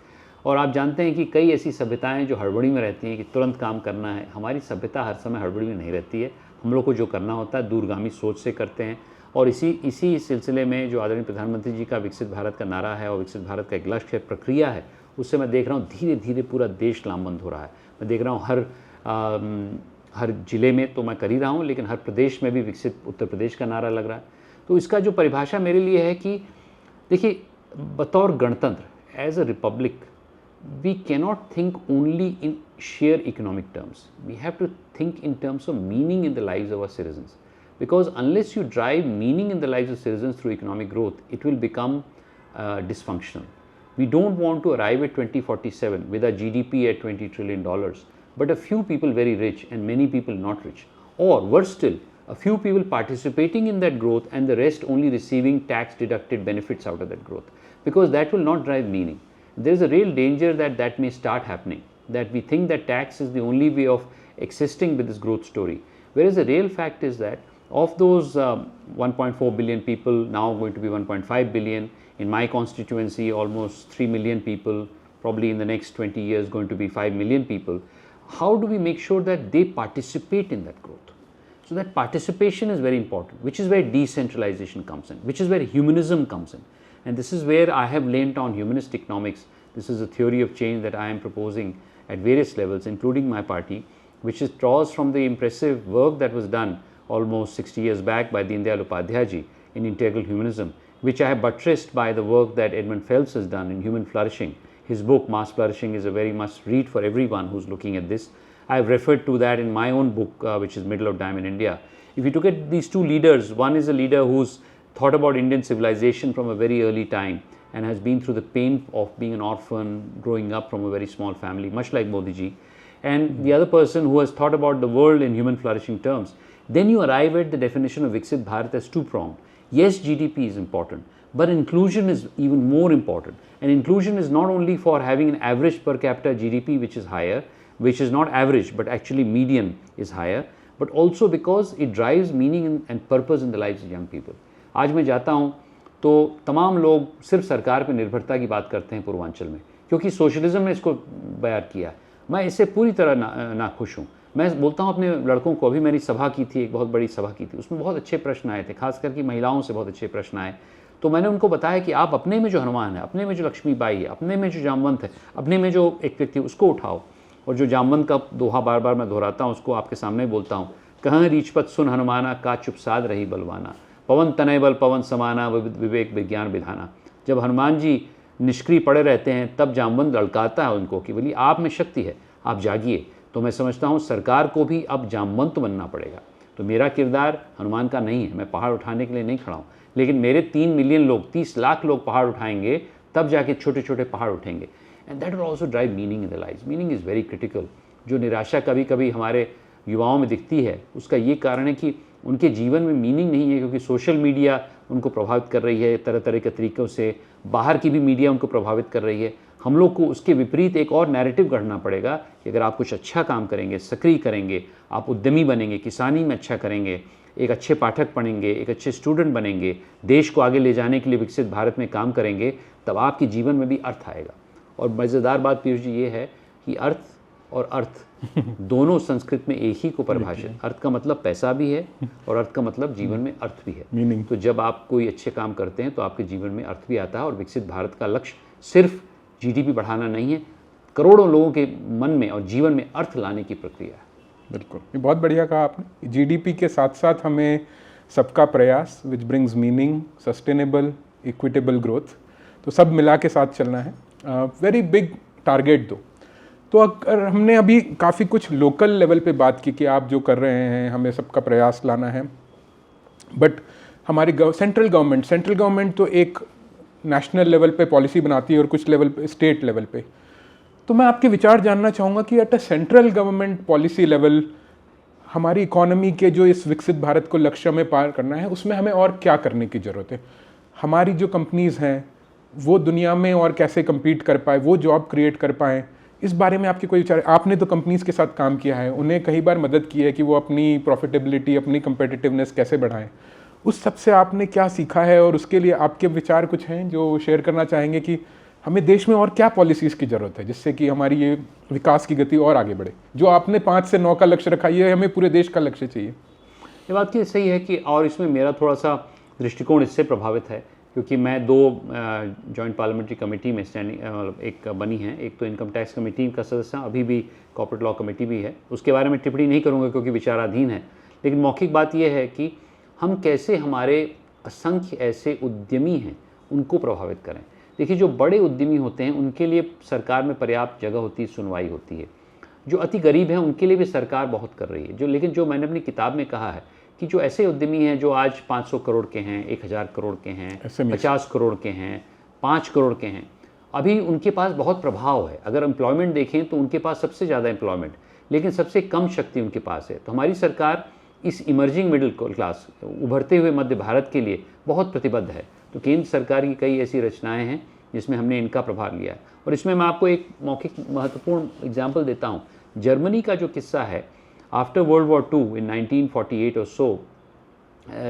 और आप जानते हैं कि कई ऐसी सभ्यताएं जो हड़बड़ी में रहती हैं कि तुरंत काम करना है. हमारी सभ्यता हर समय हड़बड़ी में नहीं रहती है. हम लोग को जो करना होता है दूरगामी सोच से करते हैं. और इसी सिलसिले में जो आदरणीय प्रधानमंत्री जी का विकसित भारत का नारा है और विकसित भारत का एक लक्ष्य है, प्रक्रिया है, उससे मैं देख रहा हूँ धीरे धीरे पूरा देश लामबंद हो रहा है. मैं देख रहा हूँ हर जिले में तो मैं कर ही रहा हूँ, लेकिन हर प्रदेश में भी विकसित उत्तर प्रदेश का नारा लग रहा है. तो इसका जो परिभाषा मेरे लिए है कि देखिए, बतौर गणतंत्र, as a republic, we cannot think only in sheer economic terms. We have to think in terms of meaning in the lives of our citizens, because unless you drive meaning in the lives of citizens through economic growth, it will become dysfunctional. We don't want to arrive at 2047 with our GDP at $20 trillion, but a few people very rich and many people not rich, or worse still, a few people participating in that growth and the rest only receiving tax deducted benefits out of that growth, because that will not drive meaning. There is a real danger that may start happening, that we think that tax is the only way of existing with this growth story, whereas the real fact is that of those 1.4 billion people, now going to be 1.5 billion, in my constituency almost 3 million people, probably in the next 20 years going to be 5 million people. How do we make sure that they participate in that growth? So that participation is very important, which is where decentralization comes in, which is where humanism comes in. And this is where I have leaned on humanist economics. This is a theory of change that I am proposing at various levels, including my party, which draws from the impressive work that was done almost 60 years back by Deen Dayal Upadhyay ji in integral humanism, which I have buttressed by the work that Edmund Phelps has done in human flourishing. His book, Mass Flourishing, is a very must read for everyone who's looking at this. I have referred to that in my own book, which is Middle of Diamond India. If you look at these two leaders, one is a leader who's thought about Indian civilization from a very early time and has been through the pain of being an orphan, growing up from a very small family, much like Modi ji. And the other person who has thought about the world in human flourishing terms. Then you arrive at the definition of Viksit Bharat as two-pronged. Yes, GDP is important, but inclusion is even more important. And inclusion is not only for having an average per capita GDP which is higher, which is not average but actually median is higher, but also because it drives meaning and purpose in the lives of young people. आज मैं जाता हूँ तो तमाम लोग सिर्फ सरकार पर निर्भरता की बात करते हैं पूर्वांचल में, क्योंकि सोशलिज्म ने इसको बयान किया. मैं इससे पूरी तरह नाखुश हूँ। मैं बोलता हूँ अपने लड़कों को, अभी मैंने सभा की थी, एक बहुत बड़ी सभा की थी, उसमें बहुत अच्छे प्रश्न आए थे, खास करके महिलाओं से बहुत अच्छे प्रश्न आए। तो मैंने उनको बताया कि आप अपने में जो हनुमान है, अपने में जो लक्ष्मीबाई है, अपने में जो जामवंत है, अपने में जो एक व्यक्ति उसको उठाओ। और जो जामवंत का दोहा बार बार मैं दोहराता हूँ, उसको आपके सामने बोलता हूँ, कहाँ रीछपत सुन हनुमाना, का चुप साध रही बलवाना, पवन तनय बल पवन समाना, विवेक विज्ञान विधाना। जब हनुमान जी निष्क्रिय पड़े रहते हैं तब जामवंत लड़काता है उनको कि बोली आप में शक्ति है, आप जागिए। तो मैं समझता हूँ सरकार को भी अब जामवंत बनना पड़ेगा। तो मेरा किरदार हनुमान का नहीं है, मैं पहाड़ उठाने के लिए नहीं खड़ा हूँ, लेकिन मेरे 3 मिलियन लोग, 30 लाख लोग पहाड़ उठाएंगे, तब जाके छोटे छोटे पहाड़ उठेंगे। And that will also drive meaning in the life. Meaning is very critical. जो निराशा कभी कभी हमारे युवाओं में दिखती है, उसका ये कारण है कि उनके जीवन में मीनिंग नहीं है, क्योंकि सोशल मीडिया उनको प्रभावित कर रही है, तरह तरह के तरीक़ों से बाहर की भी मीडिया उनको प्रभावित कर रही है। हम लोग को उसके विपरीत एक और नैरेटिव गढ़ना पड़ेगा कि अगर आप कुछ अच्छा काम करेंगे, सक्रिय करेंगे, आप उद्यमी बनेंगे, किसानी में अच्छा करेंगे, एक अच्छे पाठक बनेंगे, एक अच्छे स्टूडेंट बनेंगे, देश को आगे ले जाने के लिए विकसित भारत में काम करेंगे, तब आपके जीवन में भी अर्थ आएगा। और मज़ेदार बात पीयूष जी ये है कि अर्थ और अर्थ दोनों संस्कृत में एक ही को परिभाषित, अर्थ का मतलब पैसा भी है और अर्थ का मतलब जीवन में अर्थ भी है। मीनिंग। तो जब आप कोई अच्छे काम करते हैं तो आपके जीवन में अर्थ भी आता है। और विकसित भारत का लक्ष्य सिर्फ जीडीपी बढ़ाना नहीं है, करोड़ों लोगों के मन में और जीवन में अर्थ लाने की प्रक्रिया है। बिल्कुल, ये बहुत बढ़िया कहा आपने। जीडीपी के साथ साथ हमें सबका प्रयास, which brings meaning, sustainable, equitable growth, तो सब मिला के साथ चलना है। वेरी बिग टारगेट दो। तो अगर हमने अभी काफ़ी कुछ लोकल लेवल पे बात की कि आप जो कर रहे हैं हमें सबका प्रयास लाना है, बट हमारी सेंट्रल गवर्नमेंट तो एक नेशनल लेवल पे पॉलिसी बनाती है और कुछ लेवल पे, स्टेट लेवल पे। तो मैं आपके विचार जानना चाहूँगा कि at a central government policy level हमारी इकोनॉमी के जो इस विकसित भारत को लक्ष्य में पार करना है, उसमें हमें और क्या करने की ज़रूरत है? हमारी जो कंपनीज़ हैं वो दुनिया में और कैसे कम्पीट कर पाए, वो जॉब क्रिएट कर पाएँ, इस बारे में आपके कोई विचार? आपने तो कंपनीज़ के साथ काम किया है, उन्हें कई बार मदद की है कि वो अपनी प्रॉफिटेबिलिटी, अपनी कम्पिटिटिवनेस कैसे बढ़ाएं। उस सब से आपने क्या सीखा है और उसके लिए आपके विचार कुछ हैं जो शेयर करना चाहेंगे कि हमें देश में और क्या पॉलिसीज़ की ज़रूरत है जिससे कि हमारी ये विकास की गति और आगे बढ़े? जो आपने 5 से 9 का लक्ष्य रखा, ये हमें पूरे देश का लक्ष्य चाहिए। ये बात की सही है कि, और इसमें मेरा थोड़ा सा दृष्टिकोण इससे प्रभावित है क्योंकि मैं 2 जॉइंट पार्लियामेंट्री कमेटी में स्टैंडिंग एक बनी है। एक तो इनकम टैक्स कमेटी का सदस्य, अभी भी कॉर्पोरेट लॉ कमेटी भी है। उसके बारे में टिप्पणी नहीं करूँगा क्योंकि विचाराधीन है, लेकिन मौखिक बात यह है कि हम कैसे हमारे असंख्य ऐसे उद्यमी हैं उनको प्रभावित करें। देखिए, जो बड़े उद्यमी होते हैं उनके लिए सरकार में पर्याप्त जगह होती है, सुनवाई होती है। जो अति गरीब हैं उनके लिए भी सरकार बहुत कर रही है। लेकिन जो मैंने अपनी किताब में कहा है कि जो ऐसे उद्यमी हैं जो आज 500 करोड़ के हैं, 1000 करोड़ के हैं, 50 करोड़ के हैं, 5 करोड़ के हैं, अभी उनके पास बहुत प्रभाव है। अगर एम्प्लॉयमेंट देखें तो उनके पास सबसे ज़्यादा एम्प्लॉयमेंट, लेकिन सबसे कम शक्ति उनके पास है। तो हमारी सरकार इस इमर्जिंग मिडिल क्लास, उभरते हुए मध्य भारत के लिए बहुत प्रतिबद्ध है। तो केंद्र सरकार की कई ऐसी रचनाएं हैं जिसमें हमने इनका प्रभार लिया है। और इसमें मैं आपको एक मौखिक महत्वपूर्ण एग्जाम्पल देता हूँ। जर्मनी का जो किस्सा है, after world war II in 1948 or so,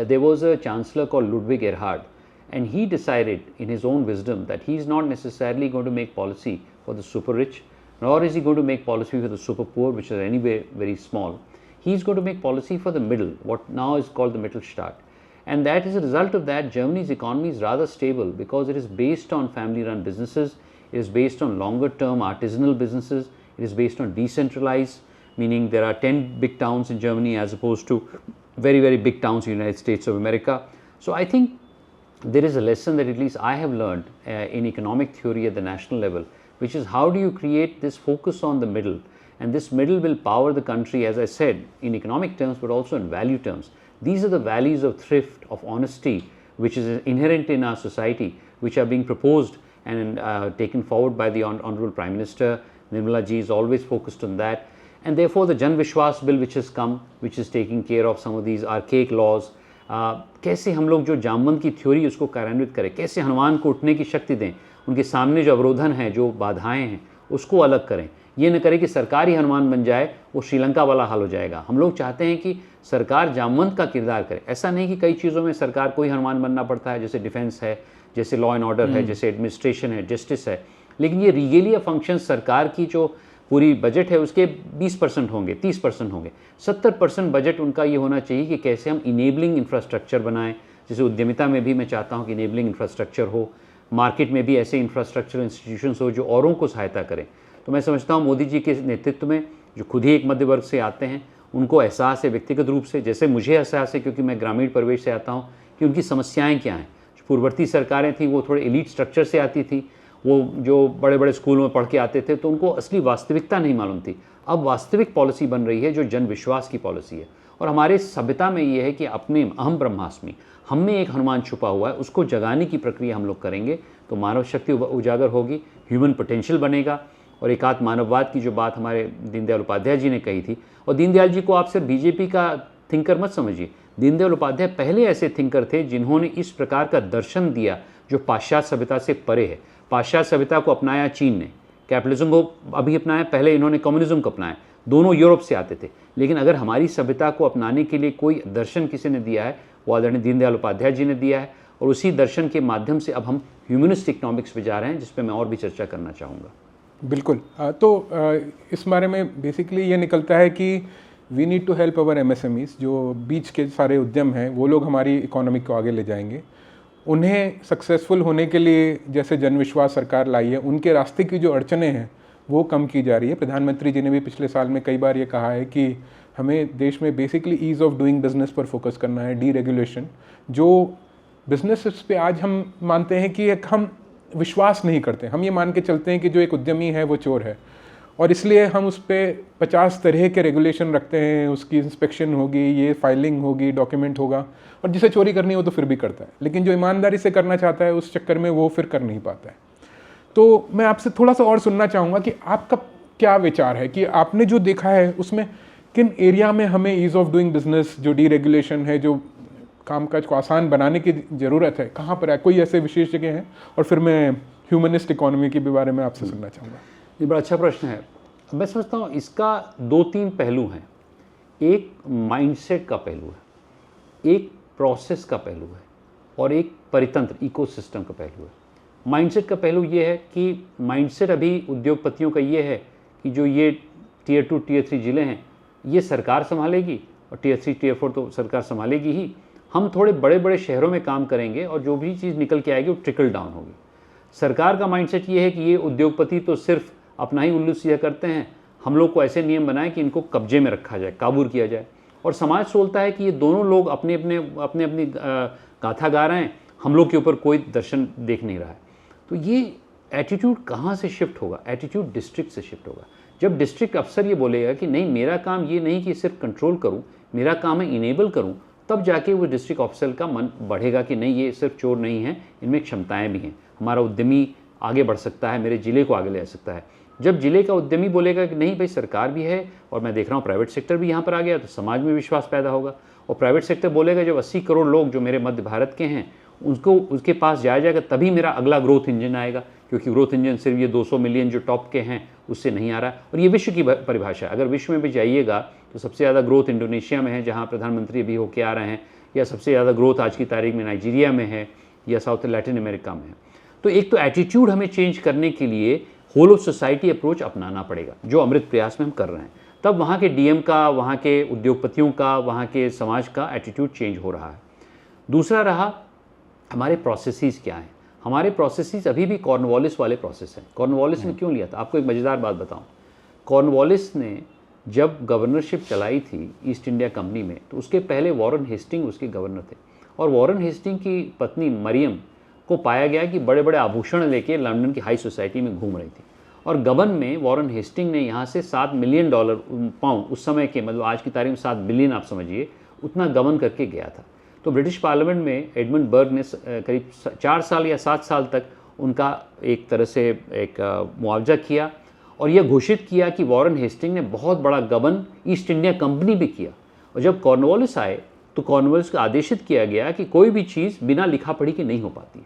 there was a chancellor called Ludwig Erhard, and he decided in his own wisdom that he is not necessarily going to make policy for the super rich, nor is he going to make policy for the super poor, which are anyway very small. He is going to make policy for the middle, what now is called the Mittelstand. And that is a result of that, Germany's economy is rather stable because it is based on family-run businesses, it is based on longer-term artisanal businesses, it is based on decentralized, meaning there are 10 big towns in Germany as opposed to very, very big towns in the United States of America. So I think there is a lesson that at least I have learned in economic theory at the national level, which is how do you create this focus on the middle, and this middle will power the country, as I said, in economic terms but also in value terms. These are the values of thrift, of honesty, which is inherent in our society, which are being proposed and taken forward by the Honorable Prime Minister. Nirmala ji is always focused on that. And therefore the Jan Vishwas bill which has come, which is taking care of some of these archaic laws, कैसे हम लोग जो जामवंत की theory उसको कार्यान्वित करें, कैसे हनुमान को उठने की शक्ति दें, उनके सामने जो अवरोधन हैं, जो बाधाएं हैं, उसको अलग करें। ये न करें कि सरकार ही हनुमान बन जाए, वो श्रीलंका वाला हाल हो जाएगा। हम लोग चाहते हैं कि सरकार जामवंत का किरदार करे। ऐसा नहीं कि कई चीज़ों में सरकार को ही हनुमान बनना पड़ता है, जैसे डिफेंस है, जैसे लॉ एंड ऑर्डर है, जैसे एडमिनिस्ट्रेशन है, जस्टिस है, लेकिन ये रिगेलिया फंक्शन सरकार की जो पूरी बजट है उसके 20% होंगे, 30% होंगे, 70% बजट उनका ये होना चाहिए कि कैसे हम इनेबलिंग इंफ्रास्ट्रक्चर बनाएं। जैसे उद्यमिता में भी मैं चाहता हूँ कि इनेबलिंग इंफ्रास्ट्रक्चर हो, मार्केट में भी ऐसे इंफ्रास्ट्रक्चर इंस्टीट्यूशंस हो जो औरों को सहायता करें। तो मैं समझता हूँ मोदी जी के नेतृत्व में, जो खुद ही एक मध्य वर्ग से आते हैं, उनको एहसास है व्यक्तिगत रूप से, जैसे मुझे एहसास है क्योंकि मैं ग्रामीण परिवेश से आता हूँ, कि उनकी समस्याएं क्या हैं। जो पूर्ववर्ती सरकारें थी वो थोड़े एलीट स्ट्रक्चर से आती थी, वो जो बड़े बड़े स्कूलों में पढ़ के आते थे, तो उनको असली वास्तविकता नहीं मालूम थी। अब वास्तविक पॉलिसी बन रही है जो जन विश्वास की पॉलिसी है। और हमारे सभ्यता में ये है कि अपने अहम ब्रह्मास्मि, हम में एक हनुमान छुपा हुआ है, उसको जगाने की प्रक्रिया हम लोग करेंगे तो मानव शक्ति उजागर होगी, ह्यूमन पोटेंशियल बनेगा। और एकात्म मानववाद की जो बात हमारे दीनदयाल उपाध्याय जी ने कही थी, और दीनदयाल जी को आप सिर्फ बीजेपी का थिंकर मत समझिए, दीनदयाल उपाध्याय पहले ऐसे थिंकर थे जिन्होंने इस प्रकार का दर्शन दिया जो पाश्चात्य सभ्यता से परे है। पाश्चात्य सभ्यता को अपनाया चीन ने, कैपिटलिज्म को अभी अपनाया, पहले इन्होंने कम्युनिज्म को अपनाया, दोनों यूरोप से आते थे। लेकिन अगर हमारी सभ्यता को अपनाने के लिए कोई दर्शन किसी ने दिया है, वो आदरणीय दीनदयाल उपाध्याय जी ने दिया है। और उसी दर्शन के माध्यम से अब हम ह्यूमनिस्ट इकोनॉमिक्स पे जा रहे हैं, जिस पे मैं और भी चर्चा करना चाहूँगा। बिल्कुल। तो इस बारे में बेसिकली ये निकलता है कि we need to help our MSMEs, जो बीच के सारे उद्यम हैं, वो लोग हमारी इकोनॉमी को आगे ले जाएंगे। उन्हें सक्सेसफुल होने के लिए जैसे जनविश्वास सरकार लाई है, उनके रास्ते की जो अड़चनें हैं वो कम की जा रही है। प्रधानमंत्री जी ने भी पिछले साल में कई बार ये कहा है कि हमें देश में basically ease of doing business पर फोकस करना है, डीरेगुलेशन। जो बिजनेस पे आज हम मानते हैं कि एक हम विश्वास नहीं करते, हम ये मान के चलते हैं कि जो एक उद्यमी है वो चोर है, और इसलिए हम उस पर 50 तरह के रेगुलेशन रखते हैं, उसकी इंस्पेक्शन होगी, ये फाइलिंग होगी, डॉक्यूमेंट होगा, और जिसे चोरी करनी हो तो फिर भी करता है, लेकिन जो ईमानदारी से करना चाहता है उस चक्कर में वो फिर कर नहीं पाता है। तो मैं आपसे थोड़ा सा और सुनना चाहूँगा कि आपका क्या विचार है कि आपने जो देखा है उसमें किन एरिया में हमें ईज़ ऑफ डूइंग बिजनेस, जो डीरेगुलेशन है, जो कामकाज को आसान बनाने की ज़रूरत है, कहाँ पर है, कोई ऐसे विशेष जगह हैं? और फिर मैं ह्यूमनिस्ट इकोनॉमी के बारे में आपसे सुनना चाहूँगा। ये बड़ा अच्छा प्रश्न है। मैं समझता हूँ इसका 2-3 पहलू हैं। एक माइंडसेट का पहलू है, एक प्रोसेस का पहलू है, और एक परितंत्र इकोसिस्टम का पहलू है। माइंडसेट का पहलू ये है कि माइंडसेट अभी उद्योगपतियों का ये है कि जो ये टियर 2 टियर 3 ज़िले हैं ये सरकार संभालेगी, और टियर 3 टियर 4 तो सरकार संभालेगी ही। हम थोड़े बड़े बड़े शहरों में काम करेंगे और जो भी चीज़ निकल के आएगी वो ट्रिकल डाउन होगी। सरकार का माइंडसेट ये है कि ये उद्योगपति तो सिर्फ अपना ही उल्लू सीधा करते हैं, हम लोग को ऐसे नियम बनाएं कि इनको कब्जे में रखा जाए, काबू किया जाए। और समाज सोचता है कि ये दोनों लोग अपनी गाथा गा रहे हैं, हम लोग के ऊपर कोई दर्शन देख नहीं रहा है। तो ये एटीट्यूड कहाँ से शिफ्ट होगा? एटीट्यूड डिस्ट्रिक्ट से शिफ्ट होगा। जब डिस्ट्रिक्ट अफसर ये बोलेगा कि नहीं, मेरा काम ये नहीं कि सिर्फ कंट्रोल करूँ, मेरा काम है इनेबल करूँ, तब जाके वो डिस्ट्रिक्ट ऑफिसर का मन बढ़ेगा कि नहीं, ये सिर्फ चोर नहीं है, इनमें क्षमताएं भी हैं, हमारा उद्यमी आगे बढ़ सकता है, मेरे ज़िले को आगे ले जा सकता है। जब ज़िले का उद्यमी बोलेगा कि नहीं भाई, सरकार भी है और मैं देख रहा हूँ प्राइवेट सेक्टर भी यहाँ पर आ गया, तो समाज में विश्वास पैदा होगा। और प्राइवेट सेक्टर बोलेगा जब 80 करोड़ लोग जो मेरे मध्य भारत के हैं उसको उसके पास जाया जाएगा, तभी मेरा अगला ग्रोथ इंजन आएगा, क्योंकि ग्रोथ इंजन सिर्फ ये 200 मिलियन जो टॉप के हैं उससे नहीं आ रहा है। और ये विश्व की परिभाषा है। अगर विश्व में भी जाइएगा तो सबसे ज़्यादा ग्रोथ इंडोनेशिया में है, जहाँ प्रधानमंत्री अभी होके आ रहे हैं, या सबसे ज़्यादा ग्रोथ आज की तारीख में नाइजीरिया में है, या साउथ लैटिन अमेरिका में है। तो एक तो एटीट्यूड हमें चेंज करने के लिए होल ऑफ सोसाइटी अप्रोच अपनाना पड़ेगा, जो अमृत प्रयास में हम कर रहे हैं। तब वहाँ के डीएम का, वहाँ के उद्योगपतियों का, वहाँ के समाज का एटीट्यूड चेंज हो रहा है। दूसरा रहा हमारे प्रोसेसेस क्या हैं। हमारे प्रोसेसेस अभी भी कॉर्नवालिस वाले प्रोसेस हैं। कॉर्नवालिस ने क्यों लिया था? आपको एक मज़ेदार बात बताऊं। कॉर्नवालिस ने जब गवर्नरशिप चलाई थी ईस्ट इंडिया कंपनी में, तो उसके पहले वॉरेन हेस्टिंग उसके गवर्नर थे, और वॉरेन हेस्टिंग की पत्नी मरियम को पाया गया कि बड़े बड़े आभूषण लेके लंदन की हाई सोसाइटी में घूम रही थी। और गबन में वॉरेन हेस्टिंग ने यहाँ से $7 मिलियन पाउंड, उस समय के मतलब आज की तारीख में 7 बिलियन आप समझिए, उतना गबन करके गया था। तो ब्रिटिश पार्लियामेंट में एडमंड बर्ग ने करीब 4 साल या 7 साल तक उनका एक तरह से एक मुआवजा किया, और यह घोषित किया कि वॉरेन हेस्टिंग ने बहुत बड़ा गबन ईस्ट इंडिया कंपनी भी किया। और जब कॉर्नवालिस आए तो कॉर्नवालिस को आदेशित किया गया कि कोई भी चीज़ बिना लिखा पढ़ी की नहीं हो पाती।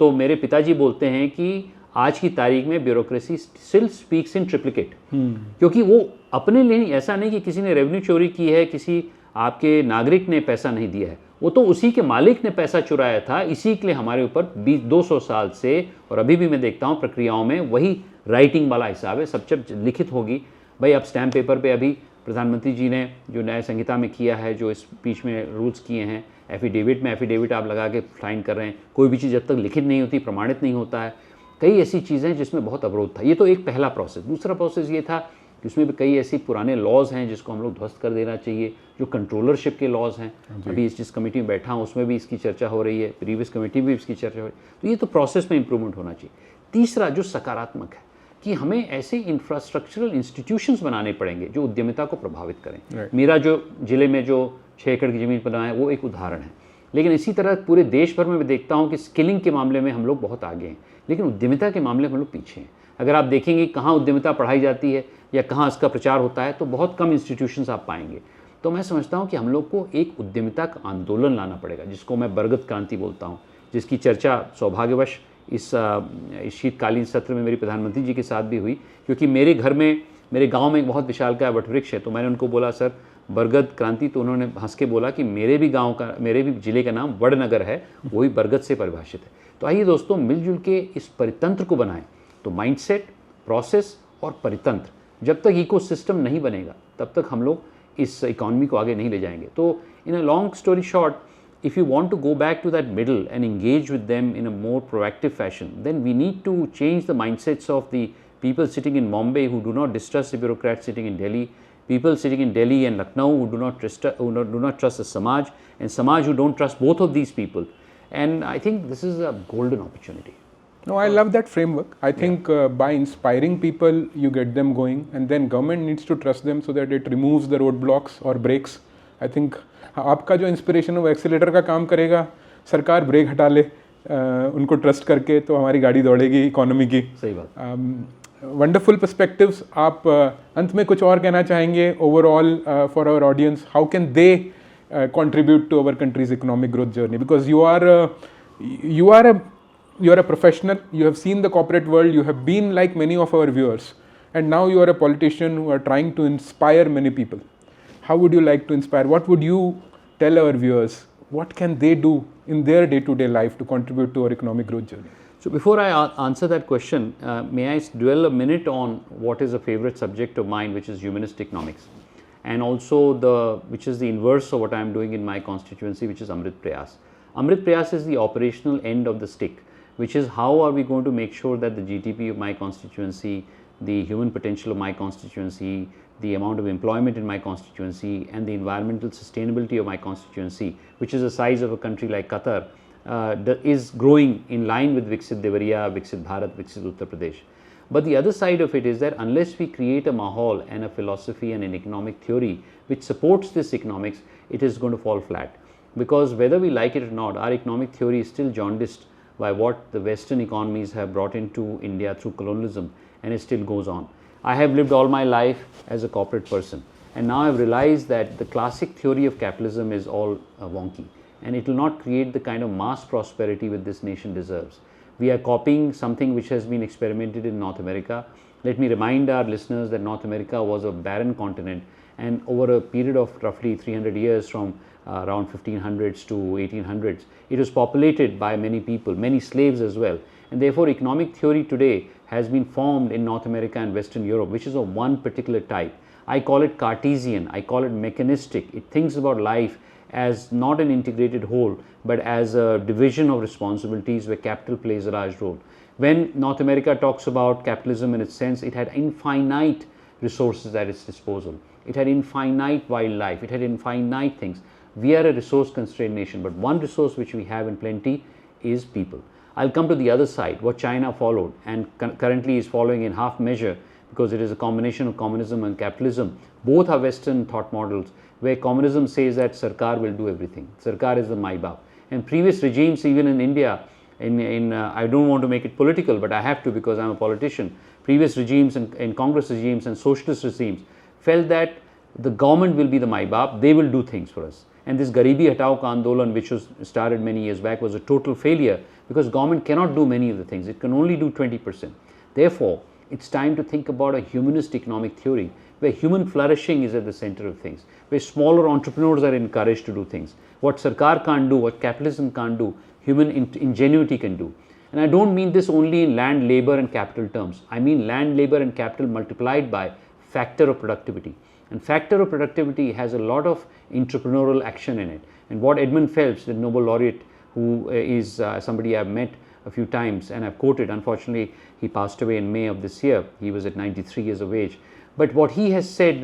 तो मेरे पिताजी बोलते हैं कि आज की तारीख में bureaucracy still speaks in triplicate, क्योंकि वो अपने लिए नहीं, ऐसा नहीं कि किसी ने रेवेन्यू चोरी की है, किसी आपके नागरिक ने पैसा नहीं दिया है, वो तो उसी के मालिक ने पैसा चुराया था। इसी के लिए हमारे ऊपर 200 साल से, और अभी भी मैं देखता हूँ प्रक्रियाओं में वही राइटिंग वाला हिसाब है, सब जब लिखित होगी भाई। अब स्टैम्प पेपर पे अभी प्रधानमंत्री जी ने जो न्याय संहिता में किया है, जो इस बीच में रूल्स किए हैं, एफिडेविट में एफिडेविट आप लगा के साइन कर रहे हैं, कोई भी चीज़ जब तक लिखित नहीं होती, प्रमाणित नहीं होता है, कई ऐसी चीज़ें जिसमें बहुत अवरोध था। ये तो एक पहला प्रोसेस। दूसरा प्रोसेस ये था कि उसमें भी कई ऐसी पुराने लॉज हैं जिसको हम लोग ध्वस्त कर देना चाहिए, जो कंट्रोलरशिप के लॉज हैं। अभी इस जिस कमेटी में बैठा हूँ उसमें भी इसकी चर्चा हो रही है, प्रीवियस कमेटी में भी इसकी चर्चा हो रही है। तो ये तो प्रोसेस में इंप्रूवमेंट होना चाहिए। तीसरा जो सकारात्मक है कि हमें ऐसे इंफ्रास्ट्रक्चरल इंस्टीट्यूशंस बनाने पड़ेंगे जो उद्यमिता को प्रभावित करें। मेरा जो जिले में जो 6 एकड़ की ज़मीन पर बनाया है वो एक उदाहरण है, लेकिन इसी तरह पूरे देश भर में मैं देखता हूँ कि स्किलिंग के मामले में हम लोग बहुत आगे हैं, लेकिन उद्यमिता के मामले में हम लोग पीछे हैं। अगर आप देखेंगे कहाँ उद्यमिता पढ़ाई जाती है या कहाँ इसका प्रचार होता है तो बहुत कम इंस्टीट्यूशंस आप पाएंगे। तो मैं समझता हूँ कि हम लोग को एक उद्यमिता का आंदोलन लाना पड़ेगा, जिसको मैं बरगद क्रांति बोलता हूँ, जिसकी चर्चा सौभाग्यवश इस शीतकालीन सत्र में मेरी प्रधानमंत्री जी के साथ भी हुई, क्योंकि मेरे घर में, मेरे गांव में एक बहुत विशालकाय वटवृक्ष है। तो मैंने उनको बोला सर बरगद क्रांति, तो उन्होंने हंस के बोला कि मेरे भी गांव का, मेरे भी जिले का नाम वडनगर है, वही बरगद से परिभाषित है। तो आइए दोस्तों मिलजुल के इस परितंत्र को बनाएं। तो माइंडसेट, प्रोसेस और परितंत्र, जब तक इकोसिस्टम नहीं बनेगा तब तक हम लोग इस इकॉनमी को आगे नहीं ले जाएंगे। तो in a long story short, if you want to go back to that middle and engage with them in a more proactive fashion, then we need to change the mindsets of the people sitting in Bombay who do not distrust the bureaucrats sitting in Delhi, people sitting in Delhi and Lucknow who do not trust the Samaj, and Samaj who don't trust both of these people. And I think this is a golden opportunity. No, I love that framework. I think by inspiring people, you get them going, and then government needs to trust them so that it removes the roadblocks or brakes. I think आपका जो inspiration है वो accelerator का काम करेगा, सरकार break हटा ले उनको ट्रस्ट करके, तो हमारी गाड़ी दौड़ेगी इकोनॉमी की। सही बात। Wonderful perspectives. आप अंत में कुछ और कहना चाहेंगे overall for our audience? How can they contribute to our country's economic growth journey? Because you are a professional, you have seen the corporate world, you have been like many of our viewers, and now you are a politician who are trying to inspire many people. How would you like to inspire? What would you tell our viewers? What can they do in their day-to-day life to contribute to our economic growth journey? So before I answer that question, may I dwell a minute on what is a favorite subject of mine, which is humanist economics, and also which is the inverse of what I am doing in my constituency, which is Amrit Prayas. Amrit Prayas is the operational end of the stick, which is how are we going to make sure that the GDP of my constituency, the human potential of my constituency, the amount of employment in my constituency, and the environmental sustainability of my constituency, which is the size of a country like Qatar, is growing in line with Viksit Devariya, Viksit Bharat, Viksit Uttar Pradesh. But the other side of it is that unless we create a mahal and a philosophy and an economic theory which supports this economics, it is going to fall flat. Because whether we like it or not, our economic theory is still jaundiced by what the Western economies have brought into India through colonialism, and it still goes on. I have lived all my life as a corporate person, and now I have realized that the classic theory of capitalism is all wonky, and it will not create the kind of mass prosperity which this nation deserves. We are copying something which has been experimented in North America. Let me remind our listeners that North America was a barren continent, and over a period of roughly 300 years, from around 1500s to 1800s, it was populated by many people, many slaves as well, and therefore economic theory today has been formed in North America and Western Europe, which is of one particular type. I call it Cartesian, I call it mechanistic. It thinks about life as not an integrated whole, but as a division of responsibilities where capital plays a large role. When North America talks about capitalism in its sense, it had infinite resources at its disposal. It had infinite wildlife, it had infinite things. We are a resource constrained nation, but one resource which we have in plenty is people. I'll come to the other side, what China followed and currently is following in half measure, because it is a combination of communism and capitalism. Both are Western thought models, where communism says that Sarkar will do everything. Sarkar is the Mai-Baap. And previous regimes, even in India, I don't want to make it political, but I have to because I'm a politician. Previous regimes and Congress regimes and socialist regimes felt that the government will be the Mai-Baap, they will do things for us. And this Garibi Hatao Ka Andolan, which was started many years back, was a total failure because government cannot do many of the things. It can only do 20%. Therefore, it's time to think about a humanist economic theory where human flourishing is at the center of things, where smaller entrepreneurs are encouraged to do things. What Sarkar can't do, what capitalism can't do, human ingenuity can do. And I don't mean this only in land, labor and capital terms. I mean land, labor and capital multiplied by factor of productivity. And factor of productivity has a lot of entrepreneurial action in it. And what Edmund Phelps, the Nobel laureate, who is somebody I've met a few times and I've quoted, unfortunately he passed away in May of this year, he was at 93 years of age. But what he has said,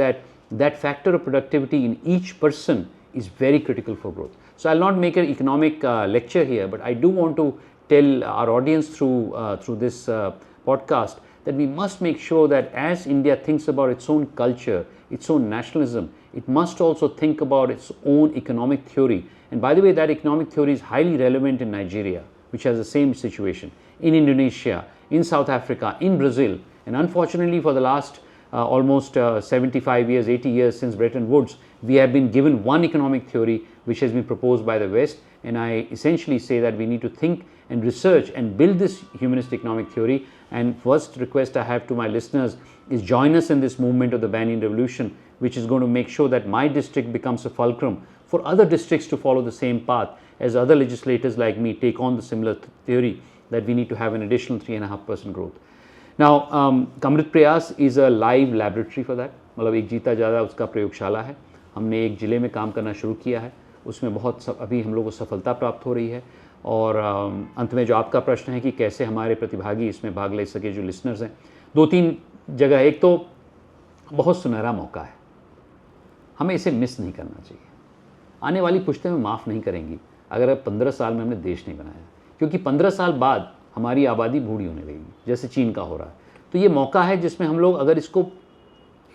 that factor of productivity in each person is very critical for growth. So I'll not make an economic lecture here, but I do want to tell our audience through this podcast that we must make sure that as India thinks about its own culture, its own nationalism, it must also think about its own economic theory. And by the way, that economic theory is highly relevant in Nigeria, which has the same situation, in Indonesia, in South Africa, in Brazil. And unfortunately for the last almost 75 years, 80 years since Bretton Woods, we have been given one economic theory which has been proposed by the West. And I essentially say that we need to think and research and build this humanist economic theory. And first request I have to my listeners is join us in this movement of the Banyan Revolution, which is going to make sure that my district becomes a fulcrum for other districts to follow the same path as other legislators like me take on the similar theory that we need to have an additional 3.5% growth. Now, Amrit Prayas is a live laboratory for that. मतलब एक जीता ज़्यादा उसका प्रयोगशाला है. हमने एक ज़िले में काम करना शुरू किया है, उसमें बहुत अभी हम लोगों को सफलता प्राप्त हो रही है. और अंत में जो आपका प्रश्न है कि कैसे हमारे प्रतिभागी इसमें भाग ले सके, जो लिसनर्स हैं, 2-3 जगह. एक तो बहुत सुनहरा मौका है, हमें इसे मिस नहीं करना चाहिए. आने वाली पुश्तें में माफ़ नहीं करेंगी अगर 15 साल में हमने देश नहीं बनाया, क्योंकि 15 साल बाद हमारी आबादी बूढ़ी होने लगेगी, जैसे चीन का हो रहा है. तो ये मौका है जिसमें हम लोग अगर इसको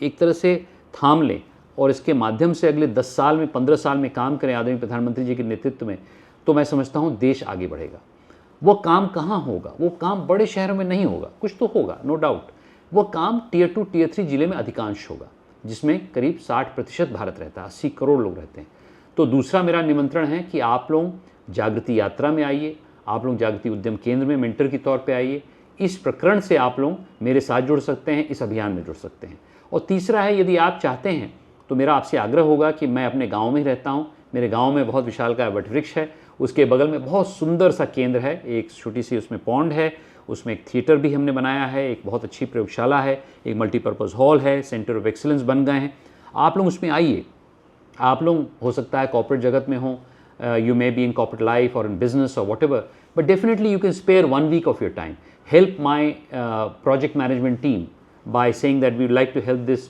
एक तरह से थाम लें और इसके माध्यम से अगले 10 साल में, 15 साल में काम करें आदरणीय प्रधानमंत्री जी के नेतृत्व में, तो मैं समझता हूँ देश आगे बढ़ेगा. वो काम कहाँ होगा? वो काम बड़े शहरों में नहीं होगा, कुछ तो होगा नो डाउट. वो काम टियर 2, टियर 3 जिले में अधिकांश होगा, जिसमें करीब 60% भारत रहता है, 80 करोड़ लोग रहते हैं. तो दूसरा मेरा निमंत्रण है कि आप लोग जागृति यात्रा में आइए, आप लोग जागृति उद्यम केंद्र में मेंटर के तौर पे आइए. इस प्रकरण से आप लोग मेरे साथ जुड़ सकते हैं, इस अभियान में जुड़ सकते हैं. और तीसरा है, यदि आप चाहते हैं तो मेरा आपसे आग्रह होगा कि मैं अपने गांव में ही रहता हूं, मेरे गांव में बहुत विशालकाय वटवृक्ष है, उसके बगल में बहुत सुंदर सा केंद्र है, एक छोटी सी उसमें पॉन्ड है, उसमें एक थिएटर भी हमने बनाया है, एक बहुत अच्छी प्रयोगशाला है, एक मल्टीपर्पज़ हॉल है, सेंटर ऑफ एक्सीलेंस बन गए हैं. आप लोग उसमें आइए. आप लोग हो सकता है कॉर्पोरेट जगत में हो, you may be in corporate life or in business or whatever, but definitely you can spare 1 week of your time. Help my project management team by saying that we would like to help this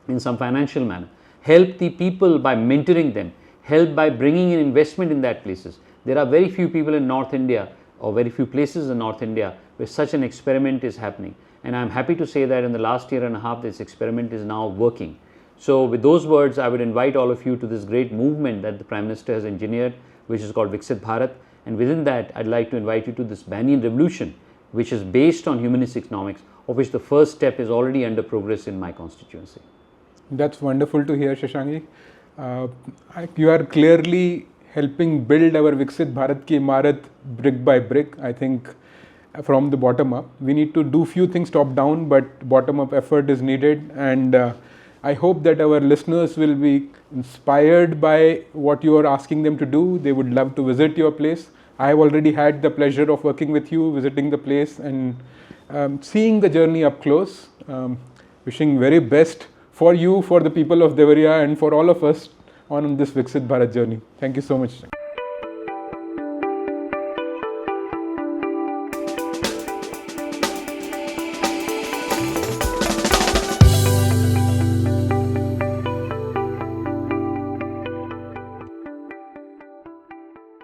in some financial manner. Help the people by mentoring them. Help by bringing in investment in that places. There are very few people in North India or very few places in North India where such an experiment is happening. And I'm happy to say that in the last year and a half this experiment is now working. So with those words, I would invite all of you to this great movement that the Prime Minister has engineered, which is called Viksit Bharat. And within that, I'd like to invite you to this Banyan Revolution, which is based on humanist economics, of which the first step is already under progress in my constituency. That's wonderful to hear, Shashank. You are clearly helping build our Viksit Bharat ki Imarat brick by brick, I think, from the bottom up. We need to do few things top down, but bottom up effort is needed. And I hope that our listeners will be inspired by what you are asking them to do. They would love to visit your place. I have already had the pleasure of working with you, visiting the place and seeing the journey up close. Wishing very best for you, for the people of Devariya and for all of us on this Viksit Bharat journey. Thank you so much.